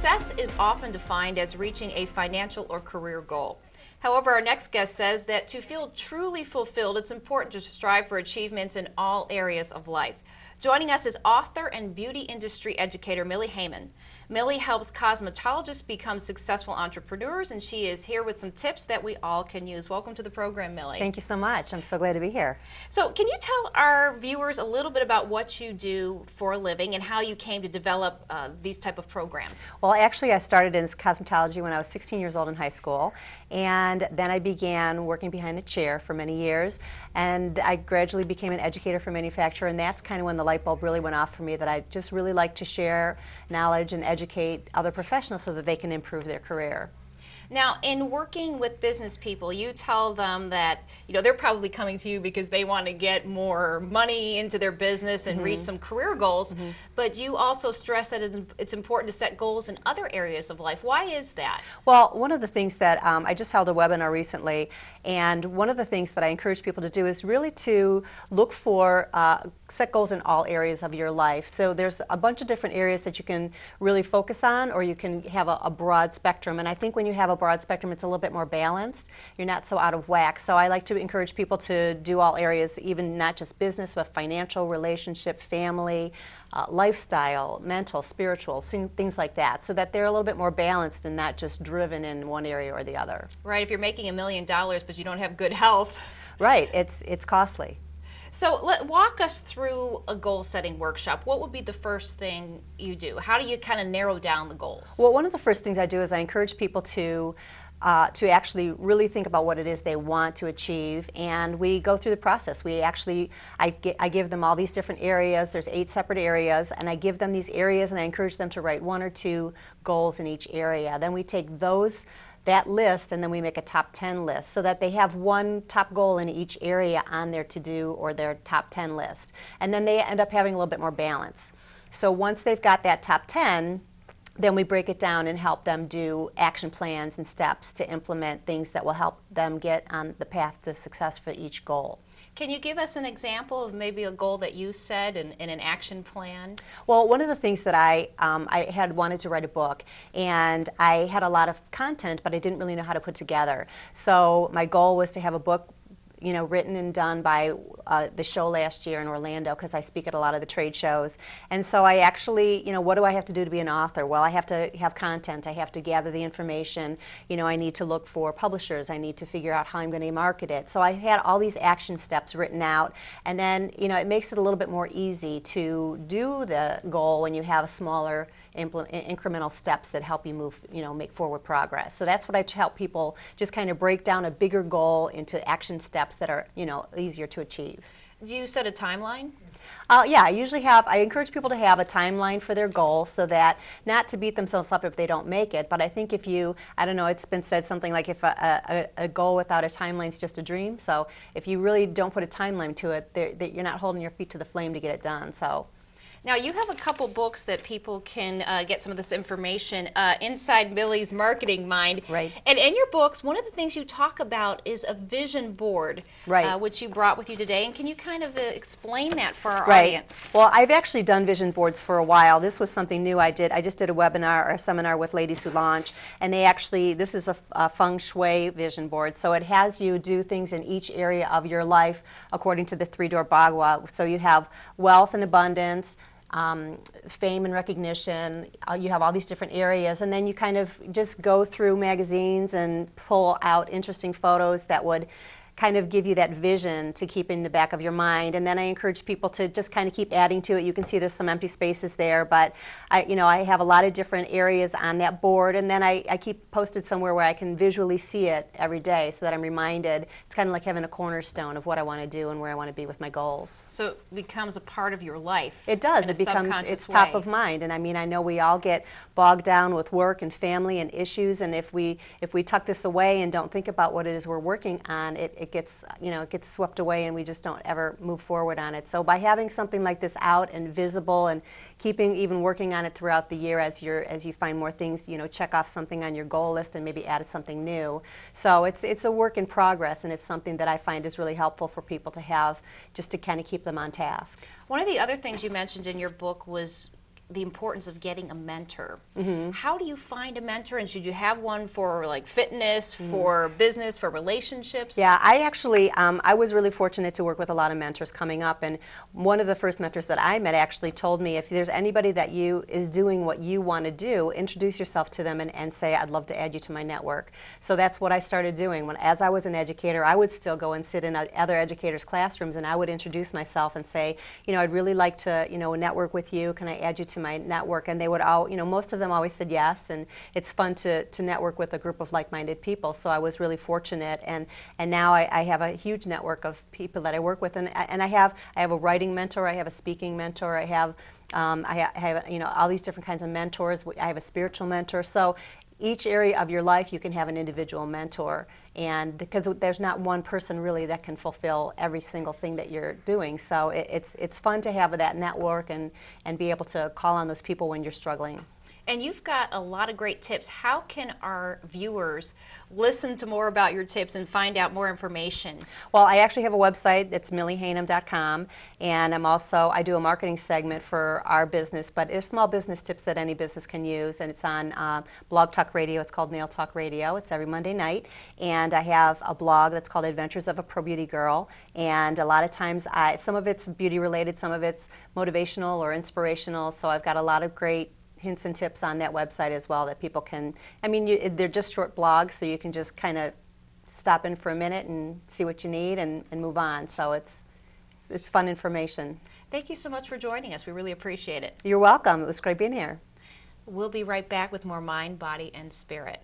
Success is often defined as reaching a financial or career goal. However, our next guest says that to feel truly fulfilled, it's important to strive for achievements in all areas of life. Joining us is author and beauty industry educator Millie Hayman. Millie helps cosmetologists become successful entrepreneurs, and she is here with some tips that we all can use. Welcome to the program, Millie. Thank you so much. I'm so glad to be here. So can you tell our viewers a little bit about what you do for a living and how you came to develop these type of programs? Well, actually, I started in cosmetology when I was 16 years old in high school, and then I began working behind the chair for many years, and I gradually became an educator for manufacturer, and that's kind of when the light bulb really went off for me, that I just really like to share knowledge and educate other professionals so that they can improve their career. Now, in working with business people, you tell them that, they're probably coming to you because they want to get more money into their business and reach some career goals, but you also stress that it's important to set goals in other areas of life. Why is that? Well, one of the things that I just held a webinar recently, and one of the things that I encourage people to do is really to look for, set goals in all areas of your life. So there's a bunch of different areas that you can really focus on, or you can have a broad spectrum. And I think when you have a broad spectrum, it's a little bit more balanced. You're not so out of whack. So I like to encourage people to do all areas, even not just business, but financial, relationship, family, lifestyle, mental, spiritual, things like that, so that they're a little bit more balanced and not just driven in one area or the other. Right, if you're making $1 million but you don't have good health. Right, it's costly. So walk us through a goal-setting workshop. What would be the first thing you do? How do you kind of narrow down the goals? Well, one of the first things I do is I encourage people to actually really think about what it is they want to achieve, and we go through the process. I give them all these different areas. There's 8 separate areas, and I give them these areas, and I encourage them to write 1 or 2 goals in each area. Then we take that list, and then we make a top 10 list so that they have one top goal in each area on their to-do or their top 10 list. And then they end up having a little bit more balance. So once they've got that top 10, then we break it down and help them do action plans and steps to implement things that will help them get on the path to success for each goal. Can you give us an example of maybe a goal that you set and an action plan? Well, one of the things that I had wanted to write a book, and I had a lot of content, but I didn't really know how to put together. So my goal was to have a book written and done by the show last year in Orlando, because I speak at a lot of the trade shows. And so I actually, what do I have to do to be an author? Well, I have to have content. I have to gather the information. I need to look for publishers. I need to figure out how I'm going to market it. So I had all these action steps written out. And then, it makes it a little bit more easy to do the goal when you have smaller incremental steps that help you move, make forward progress. So that's what I help people, just kind of break down a bigger goal into action steps that are, easier to achieve. Do you set a timeline? Yeah, I encourage people to have a timeline for their goal, so that, not to beat themselves up if they don't make it, but I think if I don't know, it's been said something like if a goal without a timeline is just a dream. So if you really don't put a timeline to it, you're not holding your feet to the flame to get it done. So. Now, you have a couple books that people can get some of this information inside Millie's marketing mind. Right. And in your books, one of the things you talk about is a vision board, right, which you brought with you today. And can you kind of explain that for our right. audience? Well, I've actually done vision boards for a while. This was something new I did. I just did a webinar or a seminar with ladies who launch, and this is a feng shui vision board. So it has you do things in each area of your life according to the 3-door Bagua. So you have wealth and abundance, fame and recognition, you have all these different areas, and then you kind of just go through magazines and pull out interesting photos that would kind of give you that vision to keep in the back of your mind. And then I encourage people to just kind of keep adding to it. You can see there's some empty spaces there, but I have a lot of different areas on that board, and then I keep posted somewhere where I can visually see it every day so that I'm reminded. It's kind of like having a cornerstone of what I want to do and where I want to be with my goals. So it becomes a part of your life. It does. It's top of mind. And I know we all get bogged down with work and family and issues, and if we tuck this away and don't think about what it is we're working on, it gets swept away, and we just don't ever move forward on it. So by having something like this out and visible, and even working on it throughout the year as you find more things, check off something on your goal list and maybe add something new. So it's a work in progress, and it's something that I find is really helpful for people to have, just to kind of keep them on task. One of the other things you mentioned in your book was the importance of getting a mentor. How do you find a mentor, and should you have one for like fitness, for business, for relationships? Yeah, I actually, I was really fortunate to work with a lot of mentors coming up, and one of the first mentors that I met actually told me, if there's anybody that is doing what you want to do, introduce yourself to them and say, I'd love to add you to my network. So that's what I started doing. As I was an educator, I would still go and sit in other educators' classrooms, and I would introduce myself and say, I'd really like to, network with you. Can I add you to my network? And they would all, most of them always said yes, and it's fun to network with a group of like-minded people. So I was really fortunate, and now I have a huge network of people that I work with, and I have a writing mentor, I have a speaking mentor, I have all these different kinds of mentors. I have a spiritual mentor. So each area of your life you can have an individual mentor, and because there's not one person really that can fulfill every single thing that you're doing. So it's fun to have that network and be able to call on those people when you're struggling. And you've got a lot of great tips. How can our viewers listen to more about your tips and find out more information? Well, I actually have a website that's milliehayman.com, and I do a marketing segment for our business, but it's small business tips that any business can use, and it's on Blog Talk Radio. It's called Nail Talk Radio. It's every Monday night, and I have a blog that's called Adventures of a Pro Beauty Girl, and a lot of times some of it's beauty related, some of it's motivational or inspirational, so I've got a lot of great hints and tips on that website as well that people can, they're just short blogs, so you can just kind of stop in for a minute and see what you need and move on. So it's fun information. Thank you so much for joining us. We really appreciate it. You're welcome. It was great being here. We'll be right back with more Mind, Body, and Spirit.